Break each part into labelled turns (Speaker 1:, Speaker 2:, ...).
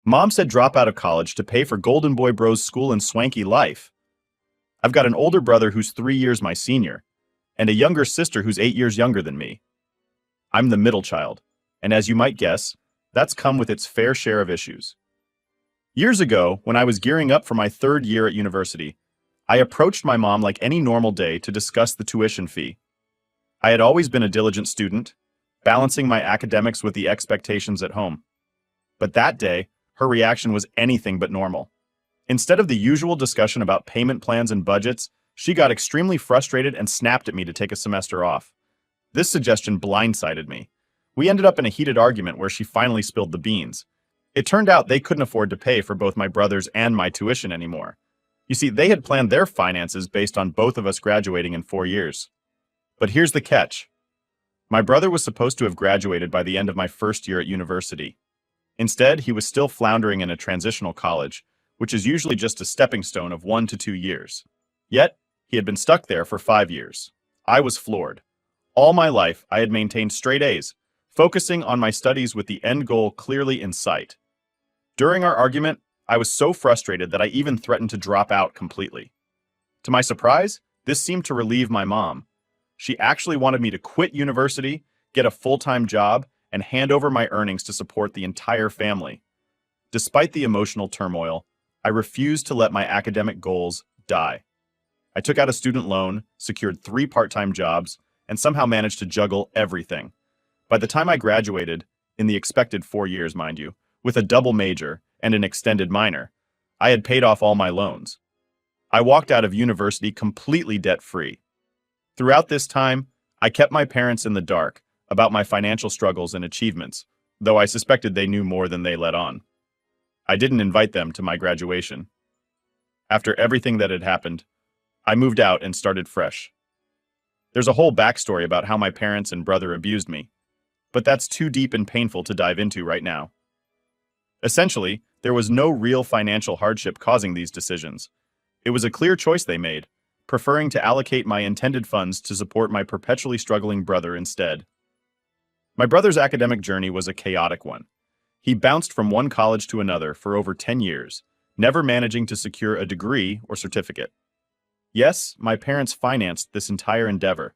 Speaker 1: Mom said drop out of college to pay for Golden Boy Bros school and swanky life. I've got an older brother who's 3 years my senior, and a younger sister who's 8 years younger than me. I'm the middle child, and as you might guess, that's come with its fair share of issues. Years ago, when I was gearing up for my third year at university, I approached my mom like any normal day to discuss the tuition fee. I had always been a diligent student, balancing my academics with the expectations at home. But that day, her reaction was anything but normal. Instead of the usual discussion about payment plans and budgets, she got extremely frustrated and snapped at me to take a semester off. This suggestion blindsided me. We ended up in a heated argument where she finally spilled the beans. It turned out they couldn't afford to pay for both my brothers and my tuition anymore. You see, they had planned their finances based on both of us graduating in 4 years. But here's the catch. My brother was supposed to have graduated by the end of my first year at university. Instead, he was still floundering in a transitional college, which is usually just a stepping stone of 1 to 2 years. Yet, he had been stuck there for 5 years. I was floored. All my life, I had maintained straight A's, focusing on my studies with the end goal clearly in sight. During our argument, I was so frustrated that I even threatened to drop out completely. To my surprise, this seemed to relieve my mom. She actually wanted me to quit university, get a full-time job, and hand over my earnings to support the entire family. Despite the emotional turmoil, I refused to let my academic goals die. I took out a student loan, secured 3 part-time jobs, and somehow managed to juggle everything. By the time I graduated, in the expected 4 years, mind you, with a double major and an extended minor, I had paid off all my loans. I walked out of university completely debt-free. Throughout this time, I kept my parents in the dark about my financial struggles and achievements, though I suspected they knew more than they let on. I didn't invite them to my graduation. After everything that had happened, I moved out and started fresh. There's a whole backstory about how my parents and brother abused me, but that's too deep and painful to dive into right now. Essentially, there was no real financial hardship causing these decisions. It was a clear choice they made, preferring to allocate my intended funds to support my perpetually struggling brother instead. My brother's academic journey was a chaotic one. He bounced from one college to another for over 10 years, never managing to secure a degree or certificate. Yes, my parents financed this entire endeavor.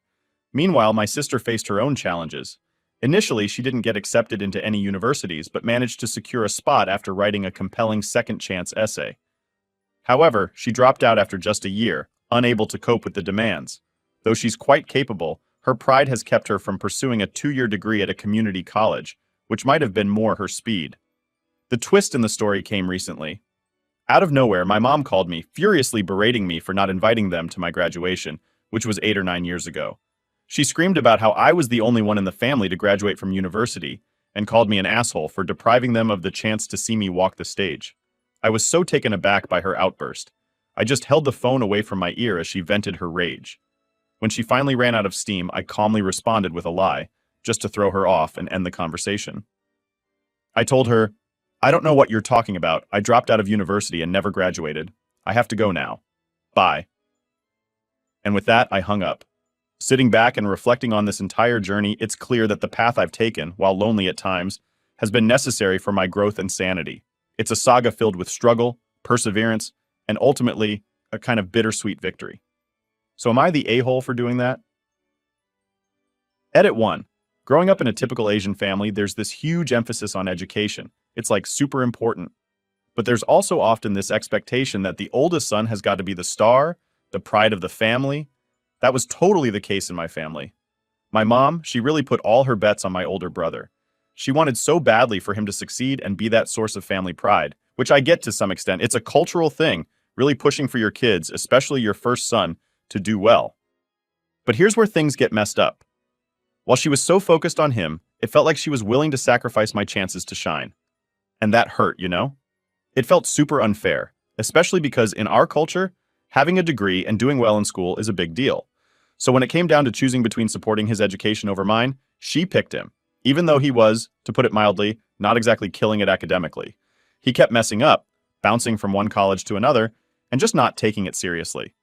Speaker 1: Meanwhile, my sister faced her own challenges. Initially, she didn't get accepted into any universities, but managed to secure a spot after writing a compelling second-chance essay. However, she dropped out after just a year, unable to cope with the demands. Though she's quite capable, her pride has kept her from pursuing a 2-year degree at a community college, which might have been more her speed. The twist in the story came recently. Out of nowhere, my mom called me, furiously berating me for not inviting them to my graduation, which was 8 or 9 years ago. She screamed about how I was the only one in the family to graduate from university, and called me an asshole for depriving them of the chance to see me walk the stage. I was so taken aback by her outburst. I just held the phone away from my ear as she vented her rage. When she finally ran out of steam, I calmly responded with a lie, just to throw her off and end the conversation. I told her, "I don't know what you're talking about. I dropped out of university and never graduated. I have to go now. Bye." And with that, I hung up. Sitting back and reflecting on this entire journey, it's clear that the path I've taken, while lonely at times, has been necessary for my growth and sanity. It's a saga filled with struggle, perseverance, and ultimately, a kind of bittersweet victory. So am I the a-hole for doing that? Edit 1. Growing up in a typical Asian family, there's this huge emphasis on education. It's like super important. But there's also often this expectation that the oldest son has got to be the star, the pride of the family. That was totally the case in my family. My mom, she really put all her bets on my older brother. She wanted so badly for him to succeed and be that source of family pride, which I get to some extent. It's a cultural thing, really pushing for your kids, especially your first son, to do well. But here's where things get messed up. While she was so focused on him, it felt like she was willing to sacrifice my chances to shine. And that hurt, you know? It felt super unfair, especially because in our culture, having a degree and doing well in school is a big deal. So when it came down to choosing between supporting his education over mine, she picked him, even though he was, to put it mildly, not exactly killing it academically. He kept messing up, bouncing from one college to another, and just not taking it seriously.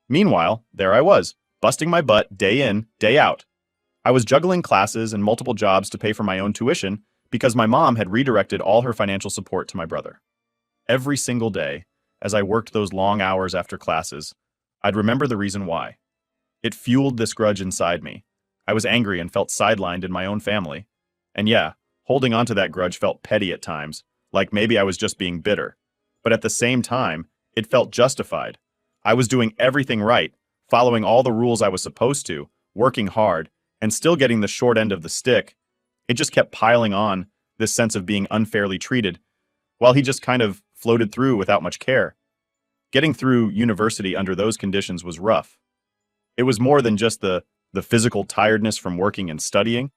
Speaker 1: Meanwhile, there I was, busting my butt day in, day out. I was juggling classes and multiple jobs to pay for my own tuition, because my mom had redirected all her financial support to my brother. Every single day, as I worked those long hours after classes, I'd remember the reason why. It fueled this grudge inside me. I was angry and felt sidelined in my own family. And yeah, holding on to that grudge felt petty at times, like maybe I was just being bitter. But at the same time, it felt justified. I was doing everything right, following all the rules I was supposed to, working hard, and still getting the short end of the stick. It just kept piling on, this sense of being unfairly treated, while he just kind of floated through without much care. Getting through university under those conditions was rough. It was more than just the physical tiredness from working and studying.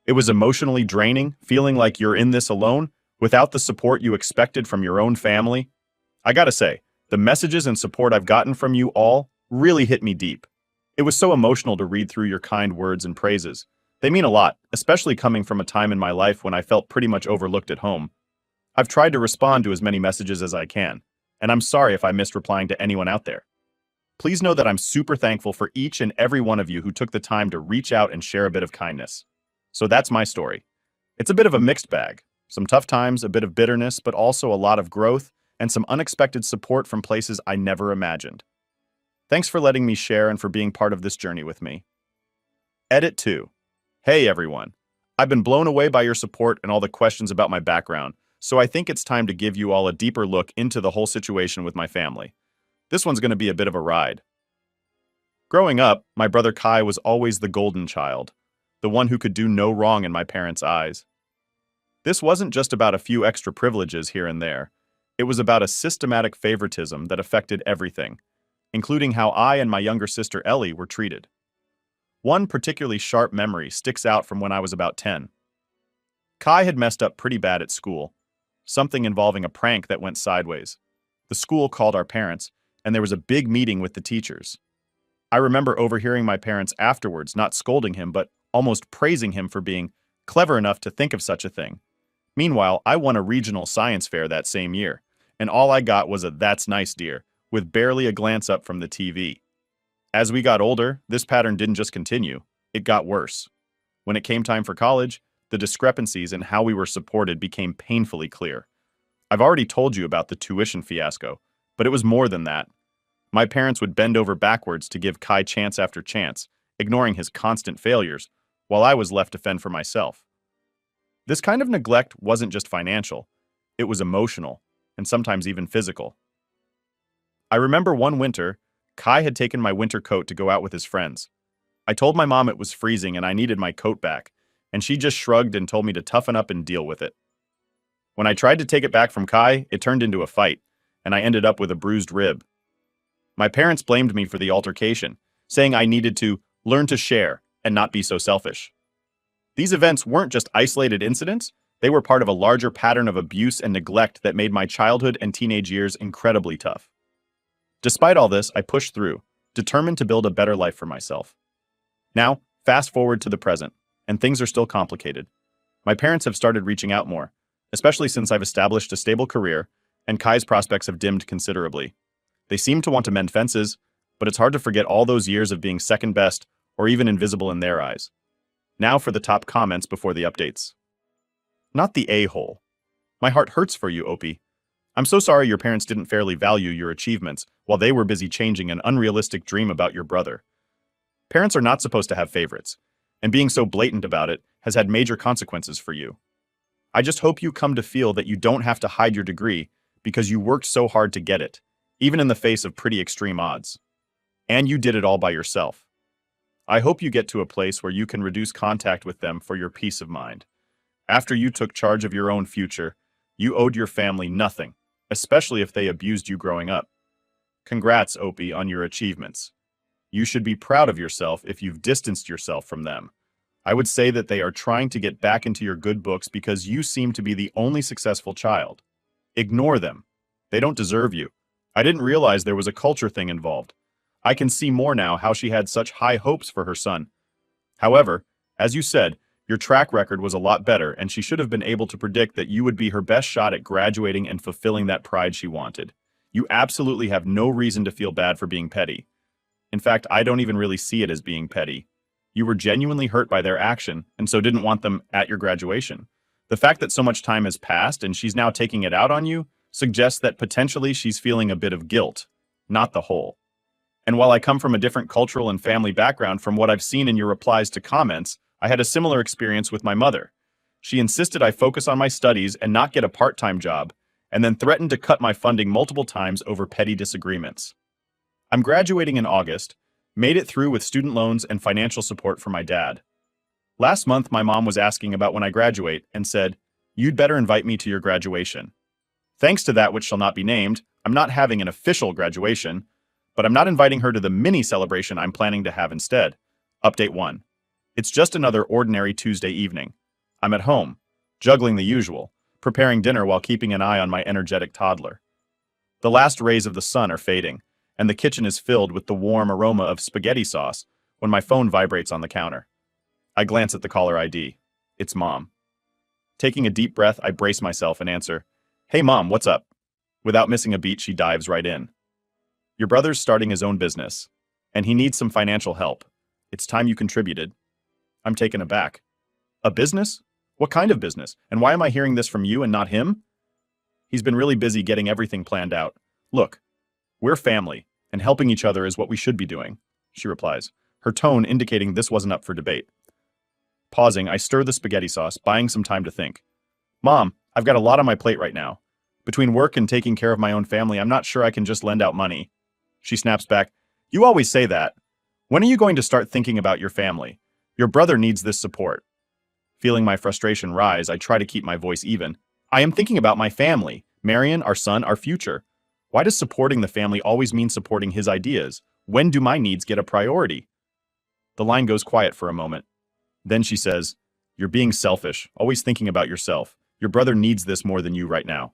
Speaker 1: It was emotionally draining, feeling like you're in this alone, without the support you expected from your own family. I gotta say, the messages and support I've gotten from you all really hit me deep. It was so emotional to read through your kind words and praises. They mean a lot, especially coming from a time in my life when I felt pretty much overlooked at home. I've tried to respond to as many messages as I can, and I'm sorry if I missed replying to anyone out there. Please know that I'm super thankful for each and every one of you who took the time to reach out and share a bit of kindness. So that's my story. It's a bit of a mixed bag. Some tough times, a bit of bitterness, but also a lot of growth and some unexpected support from places I never imagined. Thanks for letting me share and for being part of this journey with me. Edit 2. Hey everyone. I've been blown away by your support and all the questions about my background, so I think it's time to give you all a deeper look into the whole situation with my family. This one's going to be a bit of a ride. Growing up, my brother Kai was always the golden child, the one who could do no wrong in my parents' eyes. This wasn't just about a few extra privileges here and there. It was about a systematic favoritism that affected everything, including how I and my younger sister Ellie were treated. One particularly sharp memory sticks out from when I was about 10. Kai had messed up pretty bad at school, something involving a prank that went sideways. The school called our parents, and there was a big meeting with the teachers. I remember overhearing my parents afterwards not scolding him, but almost praising him for being clever enough to think of such a thing. Meanwhile, I won a regional science fair that same year, and all I got was a "that's nice, dear," with barely a glance up from the TV. As we got older, this pattern didn't just continue, it got worse. When it came time for college, the discrepancies in how we were supported became painfully clear. I've already told you about the tuition fiasco, but it was more than that. My parents would bend over backwards to give Kai chance after chance, ignoring his constant failures, while I was left to fend for myself. This kind of neglect wasn't just financial, it was emotional, and sometimes even physical. I remember one winter, Kai had taken my winter coat to go out with his friends. I told my mom it was freezing and I needed my coat back, and she just shrugged and told me to toughen up and deal with it. When I tried to take it back from Kai, it turned into a fight, and I ended up with a bruised rib. My parents blamed me for the altercation, saying I needed to learn to share and not be so selfish. These events weren't just isolated incidents, they were part of a larger pattern of abuse and neglect that made my childhood and teenage years incredibly tough. Despite all this, I pushed through, determined to build a better life for myself. Now, fast forward to the present, and things are still complicated. My parents have started reaching out more, especially since I've established a stable career, and Kai's prospects have dimmed considerably. They seem to want to mend fences, but it's hard to forget all those years of being second best or even invisible in their eyes. Now for the top comments before the updates. Not the a-hole. My heart hurts for you, Opie. I'm so sorry your parents didn't fairly value your achievements while they were busy changing an unrealistic dream about your brother. Parents are not supposed to have favorites, and being so blatant about it has had major consequences for you. I just hope you come to feel that you don't have to hide your degree because you worked so hard to get it, even in the face of pretty extreme odds. And you did it all by yourself. I hope you get to a place where you can reduce contact with them for your peace of mind. After you took charge of your own future, you owed your family nothing, especially if they abused you growing up. Congrats, Opie, on your achievements. You should be proud of yourself if you've distanced yourself from them. I would say that they are trying to get back into your good books because you seem to be the only successful child. Ignore them. They don't deserve you. I didn't realize there was a culture thing involved. I can see more now how she had such high hopes for her son. However, as you said, your track record was a lot better and she should have been able to predict that you would be her best shot at graduating and fulfilling that pride she wanted. You absolutely have no reason to feel bad for being petty. In fact, I don't even really see it as being petty. You were genuinely hurt by their action and so didn't want them at your graduation. The fact that so much time has passed and she's now taking it out on you suggests that potentially she's feeling a bit of guilt, not the whole. And while I come from a different cultural and family background from what I've seen in your replies to comments, I had a similar experience with my mother. She insisted I focus on my studies and not get a part-time job, and then threatened to cut my funding multiple times over petty disagreements. I'm graduating in August, made it through with student loans and financial support from my dad. Last month, my mom was asking about when I graduate and said, "You'd better invite me to your graduation." Thanks to that which shall not be named, I'm not having an official graduation, but I'm not inviting her to the mini celebration I'm planning to have instead. Update 1. It's just another ordinary Tuesday evening. I'm at home, juggling the usual, preparing dinner while keeping an eye on my energetic toddler. The last rays of the sun are fading, and the kitchen is filled with the warm aroma of spaghetti sauce when my phone vibrates on the counter. I glance at the caller ID. It's Mom. Taking a deep breath, I brace myself and answer, "Hey Mom, what's up?" Without missing a beat, she dives right in. "Your brother's starting his own business, and he needs some financial help. It's time you contributed." I'm taken aback. "A business? What kind of business? And why am I hearing this from you and not him?" He's been really busy getting everything planned out. "Look, we're family, and helping each other is what we should be doing," she replies, her tone indicating this wasn't up for debate. Pausing, I stir the spaghetti sauce, buying some time to think. "Mom, I've got a lot on my plate right now. Between work and taking care of my own family, I'm not sure I can just lend out money." She snaps back, "You always say that. When are you going to start thinking about your family? Your brother needs this support." Feeling my frustration rise, I try to keep my voice even. "I am thinking about my family, Marion, our son, our future. Why does supporting the family always mean supporting his ideas? When do my needs get a priority?" The line goes quiet for a moment. Then she says, "You're being selfish, always thinking about yourself. Your brother needs this more than you right now."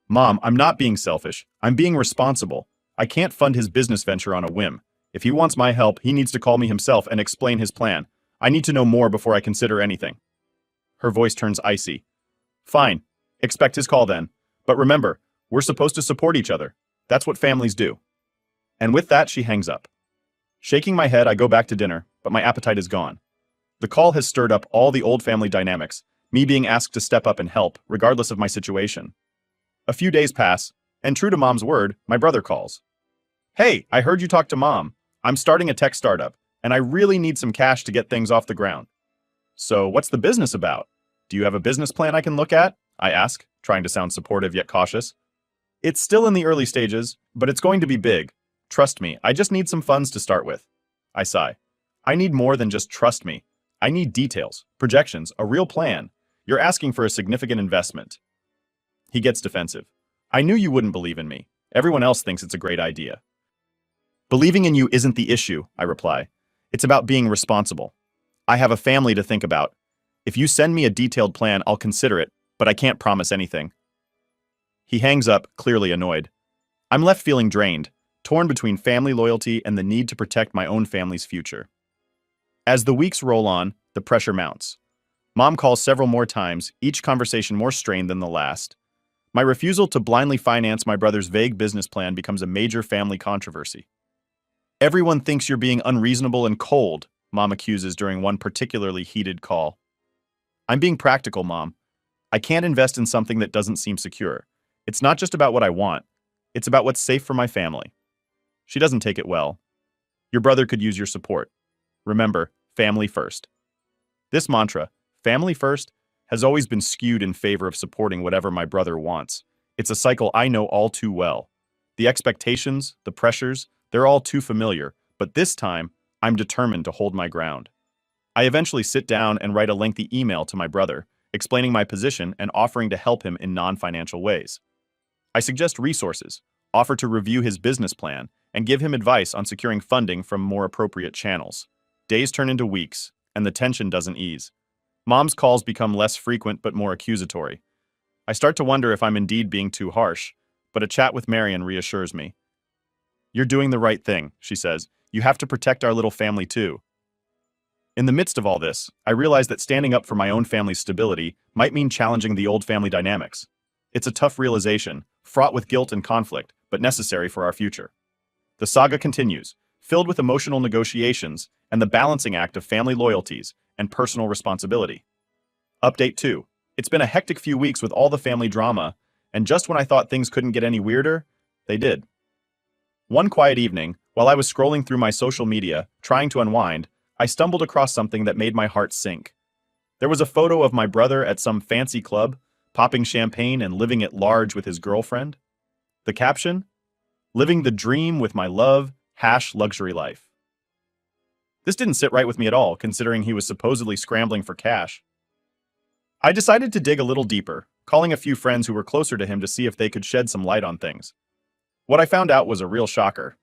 Speaker 1: "Mom, I'm not being selfish. I'm being responsible. I can't fund his business venture on a whim. If he wants my help, he needs to call me himself and explain his plan. I need to know more before I consider anything." Her voice turns icy. "Fine. Expect his call then. But remember, we're supposed to support each other. That's what families do." And with that, she hangs up. Shaking my head, I go back to dinner, but my appetite is gone. The call has stirred up all the old family dynamics, me being asked to step up and help, regardless of my situation. A few days pass, and true to Mom's word, my brother calls. "Hey, I heard you talk to Mom. I'm starting a tech startup, and I really need some cash to get things off the ground." "So, what's the business about? Do you have a business plan I can look at?" I ask, trying to sound supportive yet cautious. "It's still in the early stages, but it's going to be big. Trust me, I just need some funds to start with." I sigh. "I need more than just trust me. I need details, projections, a real plan. You're asking for a significant investment." He gets defensive. "I knew you wouldn't believe in me. Everyone else thinks it's a great idea." "Believing in you isn't the issue," I reply. "It's about being responsible. I have a family to think about. If you send me a detailed plan, I'll consider it, but I can't promise anything." He hangs up, clearly annoyed. I'm left feeling drained, torn between family loyalty and the need to protect my own family's future. As the weeks roll on, the pressure mounts. Mom calls several more times, each conversation more strained than the last. My refusal to blindly finance my brother's vague business plan becomes a major family controversy. "Everyone thinks you're being unreasonable and cold," Mom accuses during one particularly heated call. "I'm being practical, Mom. I can't invest in something that doesn't seem secure. It's not just about what I want. It's about what's safe for my family." She doesn't take it well. "Your brother could use your support. Remember, family first." This mantra, family first, has always been skewed in favor of supporting whatever my brother wants. It's a cycle I know all too well. The expectations, the pressures, they're all too familiar, but this time, I'm determined to hold my ground. I eventually sit down and write a lengthy email to my brother, explaining my position and offering to help him in non-financial ways. I suggest resources, offer to review his business plan, and give him advice on securing funding from more appropriate channels. Days turn into weeks, and the tension doesn't ease. Mom's calls become less frequent but more accusatory. I start to wonder if I'm indeed being too harsh, but a chat with Marion reassures me. "You're doing the right thing," she says. "You have to protect our little family too." In the midst of all this, I realize that standing up for my own family's stability might mean challenging the old family dynamics. It's a tough realization, fraught with guilt and conflict, but necessary for our future. The saga continues, filled with emotional negotiations and the balancing act of family loyalties and personal responsibility. Update 2. It's been a hectic few weeks with all the family drama, and just when I thought things couldn't get any weirder, they did. One quiet evening, while I was scrolling through my social media, trying to unwind, I stumbled across something that made my heart sink. There was a photo of my brother at some fancy club, popping champagne and living it large with his girlfriend. The caption? Living the dream with my love, luxury life. This didn't sit right with me at all, considering he was supposedly scrambling for cash. I decided to dig a little deeper, calling a few friends who were closer to him to see if they could shed some light on things. What I found out was a real shocker.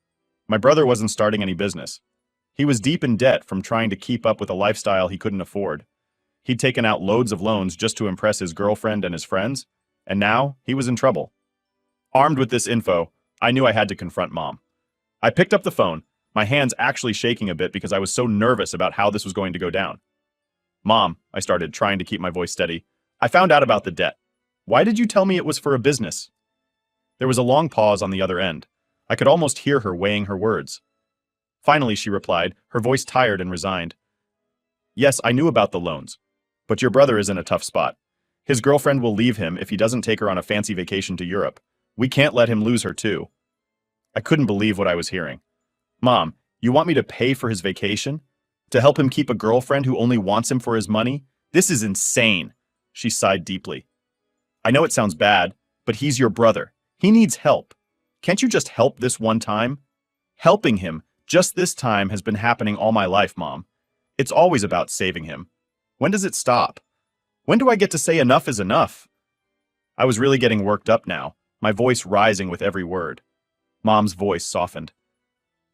Speaker 1: My brother wasn't starting any business. He was deep in debt from trying to keep up with a lifestyle he couldn't afford. He'd taken out loads of loans just to impress his girlfriend and his friends, and now he was in trouble. Armed with this info, I knew I had to confront Mom. I picked up the phone, my hands actually shaking a bit because I was so nervous about how this was going to go down. Mom, I started, trying to keep my voice steady, I found out about the debt. Why did you tell me it was for a business? There was a long pause on the other end. I could almost hear her weighing her words. Finally, she replied, her voice tired and resigned. Yes, I knew about the loans. But your brother is in a tough spot. His girlfriend will leave him if he doesn't take her on a fancy vacation to Europe. We can't let him lose her too. I couldn't believe what I was hearing. Mom, you want me to pay for his vacation? To help him keep a girlfriend who only wants him for his money? This is insane. She sighed deeply. I know it sounds bad, but he's your brother. He needs help. Can't you just help this one time? Helping him, just this time, has been happening all my life, Mom. It's always about saving him. When does it stop? When do I get to say enough is enough? I was really getting worked up now, my voice rising with every word. Mom's voice softened.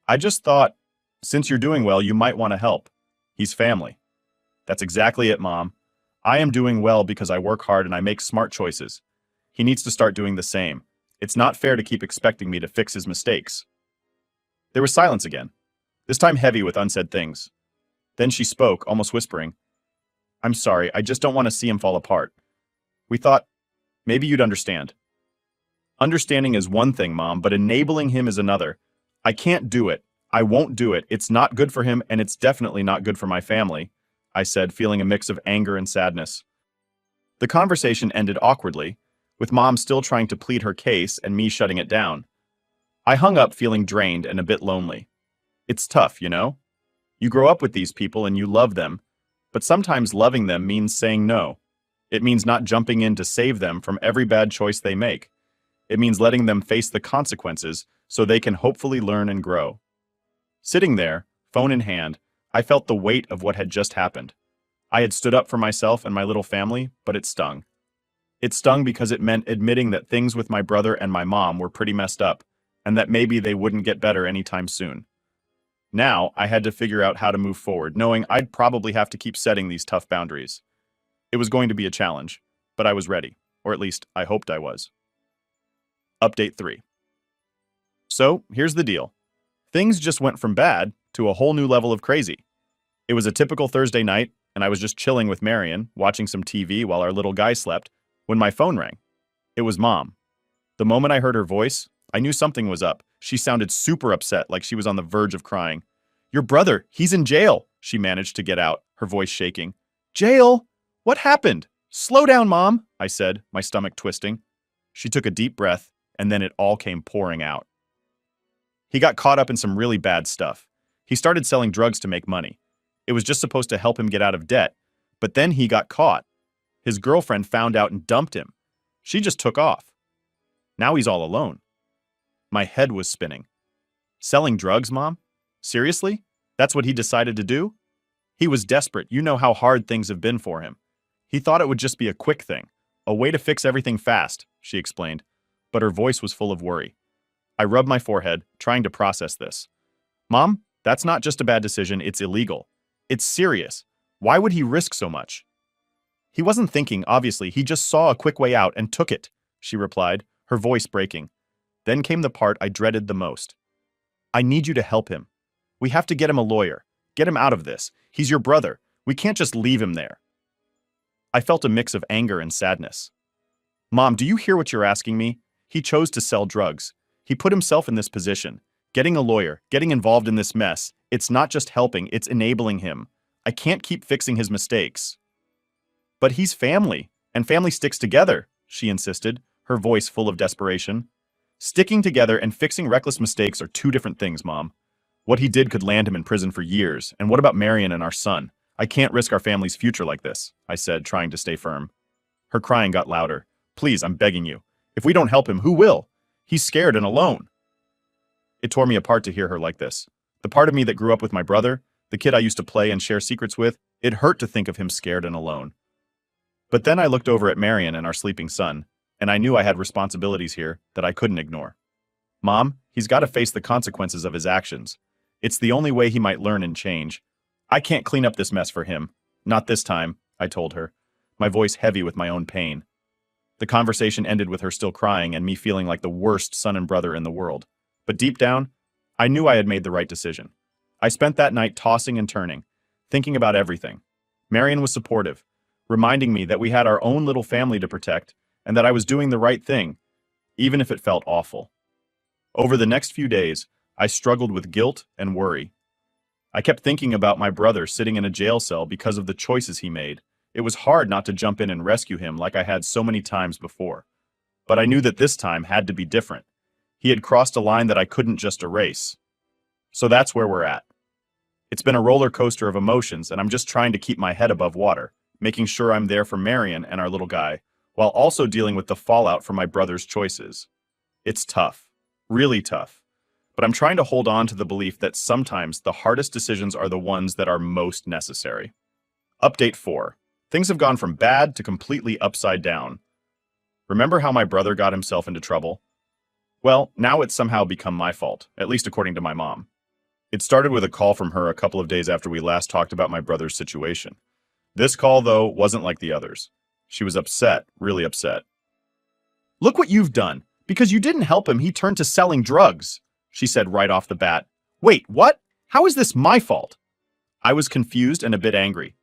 Speaker 1: I just thought, since you're doing well, you might want to help. He's family. That's exactly it, Mom. I am doing well because I work hard and I make smart choices. He needs to start doing the same. It's not fair to keep expecting me to fix his mistakes. There was silence again, this time heavy with unsaid things. Then she spoke, almost whispering. I'm sorry, I just don't want to see him fall apart. We thought, maybe you'd understand. Understanding is one thing, Mom, but enabling him is another. I can't do it. I won't do it. It's not good for him, and it's definitely not good for my family, I said, feeling a mix of anger and sadness. The conversation ended awkwardly, with Mom still trying to plead her case and me shutting it down. I hung up feeling drained and a bit lonely. It's tough, you know? You grow up with these people and you love them, but sometimes loving them means saying no. It means not jumping in to save them from every bad choice they make. It means letting them face the consequences so they can hopefully learn and grow. Sitting there, phone in hand, I felt the weight of what had just happened. I had stood up for myself and my little family, but it stung. It stung because it meant admitting that things with my brother and my mom were pretty messed up, and that maybe they wouldn't get better anytime soon. Now, I had to figure out how to move forward, knowing I'd probably have to keep setting these tough boundaries. It was going to be a challenge, but I was ready, or at least I hoped I was. Update 3. So, here's the deal. Things just went from bad to a whole new level of crazy. It was a typical Thursday night, and I was just chilling with Marion, watching some TV while our little guy slept, when my phone rang. It was Mom. The moment I heard her voice, I knew something was up. She sounded super upset, like she was on the verge of crying. Your brother, he's in jail, she managed to get out, her voice shaking. Jail? What happened? Slow down, Mom, I said, my stomach twisting. She took a deep breath, and then it all came pouring out. He got caught up in some really bad stuff. He started selling drugs to make money. It was just supposed to help him get out of debt, but then he got caught. His girlfriend found out and dumped him. She just took off. Now he's all alone. My head was spinning. Selling drugs, Mom? Seriously? That's what he decided to do? He was desperate. You know how hard things have been for him. He thought it would just be a quick thing, a way to fix everything fast, she explained, but her voice was full of worry. I rubbed my forehead, trying to process this. Mom, that's not just a bad decision, it's illegal. It's serious. Why would he risk so much? He wasn't thinking, obviously. He just saw a quick way out and took it, she replied, her voice breaking. Then came the part I dreaded the most. I need you to help him. We have to get him a lawyer. Get him out of this. He's your brother. We can't just leave him there. I felt a mix of anger and sadness. Mom, do you hear what you're asking me? He chose to sell drugs. He put himself in this position. Getting a lawyer, getting involved in this mess, it's not just helping, it's enabling him. I can't keep fixing his mistakes. But he's family. And family sticks together, she insisted, her voice full of desperation. Sticking together and fixing reckless mistakes are two different things, Mom. What he did could land him in prison for years, and what about Marion and our son? I can't risk our family's future like this, I said, trying to stay firm. Her crying got louder. Please, I'm begging you. If we don't help him, who will? He's scared and alone. It tore me apart to hear her like this. The part of me that grew up with my brother, the kid I used to play and share secrets with, it hurt to think of him scared and alone. But then I looked over at Marion and our sleeping son, and I knew I had responsibilities here that I couldn't ignore. Mom, he's got to face the consequences of his actions. It's the only way he might learn and change. I can't clean up this mess for him. Not this time, I told her, my voice heavy with my own pain. The conversation ended with her still crying and me feeling like the worst son and brother in the world. But deep down, I knew I had made the right decision. I spent that night tossing and turning, thinking about everything. Marion was supportive, reminding me that we had our own little family to protect and that I was doing the right thing, even if it felt awful. Over the next few days, I struggled with guilt and worry. I kept thinking about my brother sitting in a jail cell because of the choices he made. It was hard not to jump in and rescue him like I had so many times before. But I knew that this time had to be different. He had crossed a line that I couldn't just erase. So that's where we're at. It's been a roller coaster of emotions, and I'm just trying to keep my head above water, making sure I'm there for Marion and our little guy, while also dealing with the fallout from my brother's choices. It's tough, really tough. But I'm trying to hold on to the belief that sometimes the hardest decisions are the ones that are most necessary. Update 4. Things have gone from bad to completely upside down. Remember how my brother got himself into trouble? Well, now it's somehow become my fault, at least according to my mom. It started with a call from her a couple of days after we last talked about my brother's situation. This call, though, wasn't like the others. She was upset, really upset. Look what you've done. Because you didn't help him, he turned to selling drugs, she said right off the bat. Wait, what? How is this my fault? I was confused and a bit angry.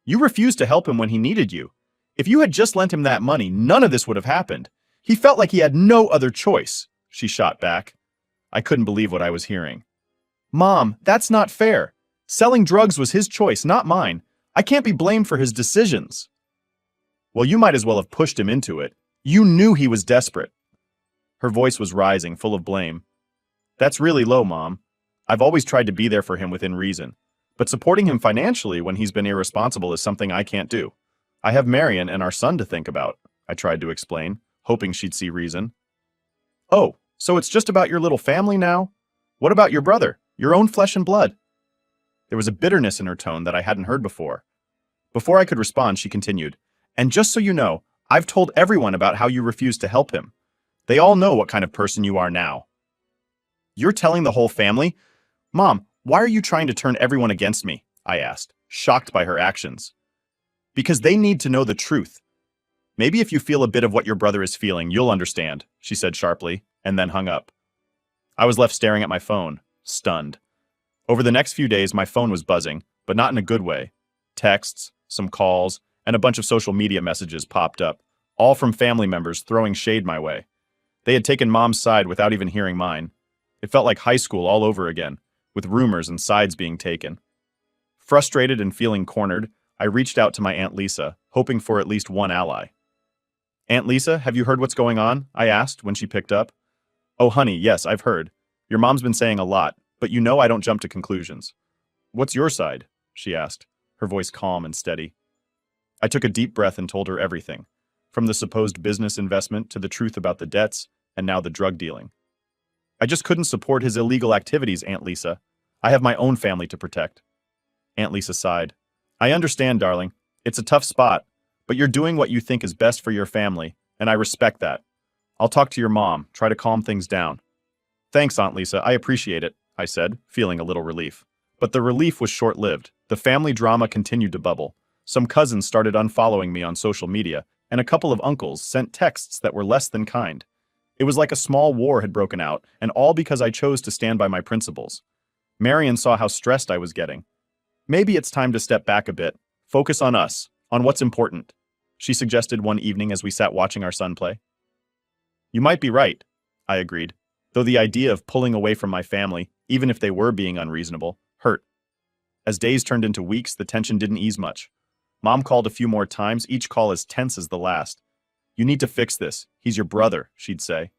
Speaker 1: You refused to help him when he needed you. If you had just lent him that money, none of this would have happened. He felt like he had no other choice, she shot back. I couldn't believe what I was hearing. Mom, that's not fair. Selling drugs was his choice, not mine. I can't be blamed for his decisions. Well, you might as well have pushed him into it. You knew he was desperate. Her voice was rising, full of blame. That's really low, Mom. I've always tried to be there for him within reason. But supporting him financially when he's been irresponsible is something I can't do. I have Marion and our son to think about, I tried to explain, hoping she'd see reason. Oh, so it's just about your little family now? What about your brother, your own flesh and blood? There was a bitterness in her tone that I hadn't heard before. Before I could respond, she continued, and just so you know, I've told everyone about how you refused to help him. They all know what kind of person you are now. You're telling the whole family? Mom, why are you trying to turn everyone against me? I asked, shocked by her actions. Because they need to know the truth. Maybe if you feel a bit of what your brother is feeling, you'll understand, she said sharply, and then hung up. I was left staring at my phone, stunned. Over the next few days, my phone was buzzing, but not in a good way. Texts, some calls, and a bunch of social media messages popped up, all from family members throwing shade my way. They had taken Mom's side without even hearing mine. It felt like high school all over again, with rumors and sides being taken. Frustrated and feeling cornered, I reached out to my Aunt Lisa, hoping for at least one ally. Aunt Lisa, have you heard what's going on? I asked when she picked up. Oh, honey, yes, I've heard. Your mom's been saying a lot, but you know I don't jump to conclusions. What's your side? She asked, her voice calm and steady. I took a deep breath and told her everything, from the supposed business investment to the truth about the debts, and now the drug dealing. I just couldn't support his illegal activities, Aunt Lisa. I have my own family to protect. Aunt Lisa sighed. I understand, darling. It's a tough spot, but you're doing what you think is best for your family, and I respect that. I'll talk to your mom, try to calm things down. Thanks, Aunt Lisa, I appreciate it, I said, feeling a little relief. But the relief was short-lived. The family drama continued to bubble. Some cousins started unfollowing me on social media, and a couple of uncles sent texts that were less than kind. It was like a small war had broken out, and all because I chose to stand by my principles. Marion saw how stressed I was getting. Maybe it's time to step back a bit, focus on us, on what's important, she suggested one evening as we sat watching our son play. You might be right, I agreed, though the idea of pulling away from my family, even if they were being unreasonable, hurt. As days turned into weeks, the tension didn't ease much. Mom called a few more times, each call as tense as the last. You need to fix this. He's your brother, she'd say.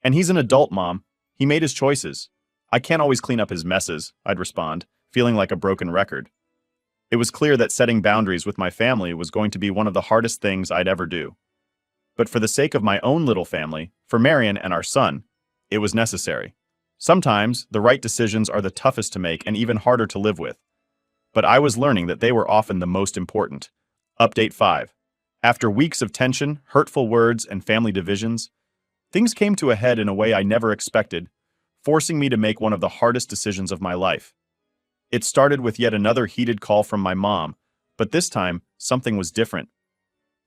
Speaker 1: And he's an adult, Mom. He made his choices. I can't always clean up his messes, I'd respond, feeling like a broken record. It was clear that setting boundaries with my family was going to be one of the hardest things I'd ever do. But for the sake of my own little family, for Marion and our son, it was necessary. Sometimes, the right decisions are the toughest to make and even harder to live with. But I was learning that they were often the most important. Update 5. After weeks of tension, hurtful words, and family divisions, things came to a head in a way I never expected, forcing me to make one of the hardest decisions of my life. It started with yet another heated call from my mom, but this time, something was different.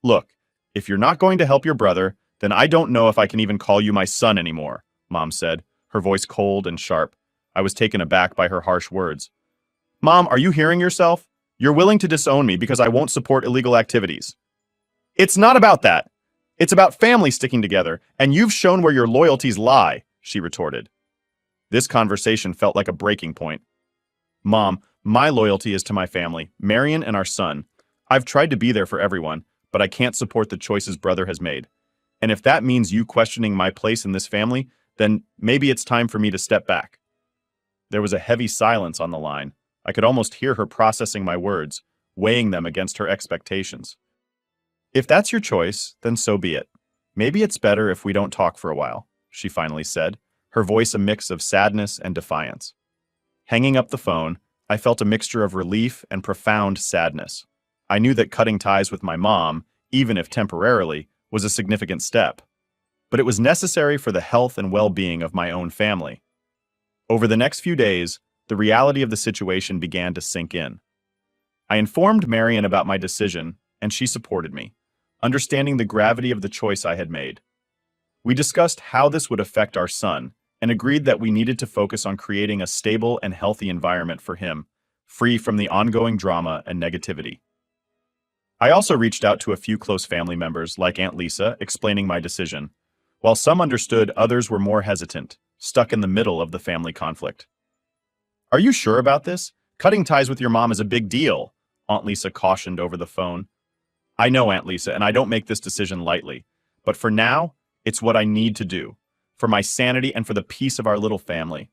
Speaker 1: Look, if you're not going to help your brother, then I don't know if I can even call you my son anymore, Mom said, her voice cold and sharp. I was taken aback by her harsh words. Mom, are you hearing yourself? You're willing to disown me because I won't support illegal activities. It's not about that. It's about family sticking together, and you've shown where your loyalties lie, she retorted. This conversation felt like a breaking point. Mom, my loyalty is to my family, Marion and our son. I've tried to be there for everyone, but I can't support the choices brother has made. And if that means you questioning my place in this family, then maybe it's time for me to step back. There was a heavy silence on the line. I could almost hear her processing my words, weighing them against her expectations. If that's your choice, then so be it. Maybe it's better if we don't talk for a while, she finally said, her voice a mix of sadness and defiance. Hanging up the phone, I felt a mixture of relief and profound sadness. I knew that cutting ties with my mom, even if temporarily, was a significant step. But it was necessary for the health and well-being of my own family. Over the next few days, the reality of the situation began to sink in. I informed Marion about my decision, and she supported me, understanding the gravity of the choice I had made. We discussed how this would affect our son, and agreed that we needed to focus on creating a stable and healthy environment for him, free from the ongoing drama and negativity. I also reached out to a few close family members, like Aunt Lisa, explaining my decision. While some understood, others were more hesitant, stuck in the middle of the family conflict. Are you sure about this? Cutting ties with your mom is a big deal, Aunt Lisa cautioned over the phone. I know, Aunt Lisa, and I don't make this decision lightly. But for now, it's what I need to do. For my sanity and for the peace of our little family.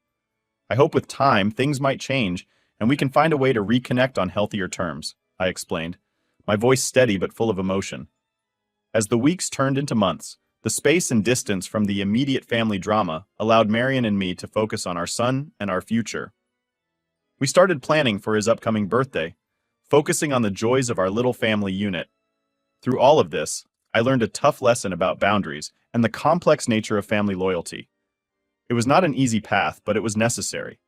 Speaker 1: I hope with time, things might change, and we can find a way to reconnect on healthier terms, I explained, my voice steady but full of emotion. As the weeks turned into months, the space and distance from the immediate family drama allowed Marion and me to focus on our son and our future. We started planning for his upcoming birthday, focusing on the joys of our little family unit. Through all of this, I learned a tough lesson about boundaries and the complex nature of family loyalty. It was not an easy path, but it was necessary.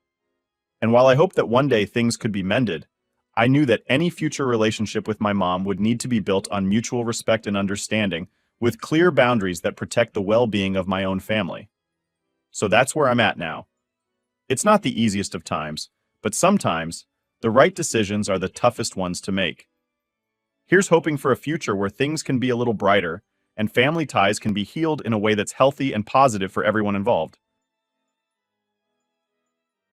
Speaker 1: And while I hoped that one day things could be mended, I knew that any future relationship with my mom would need to be built on mutual respect and understanding, with clear boundaries that protect the well-being of my own family. So that's where I'm at now. It's not the easiest of times, but sometimes, the right decisions are the toughest ones to make. Here's hoping for a future where things can be a little brighter, and family ties can be healed in a way that's healthy and positive for everyone involved.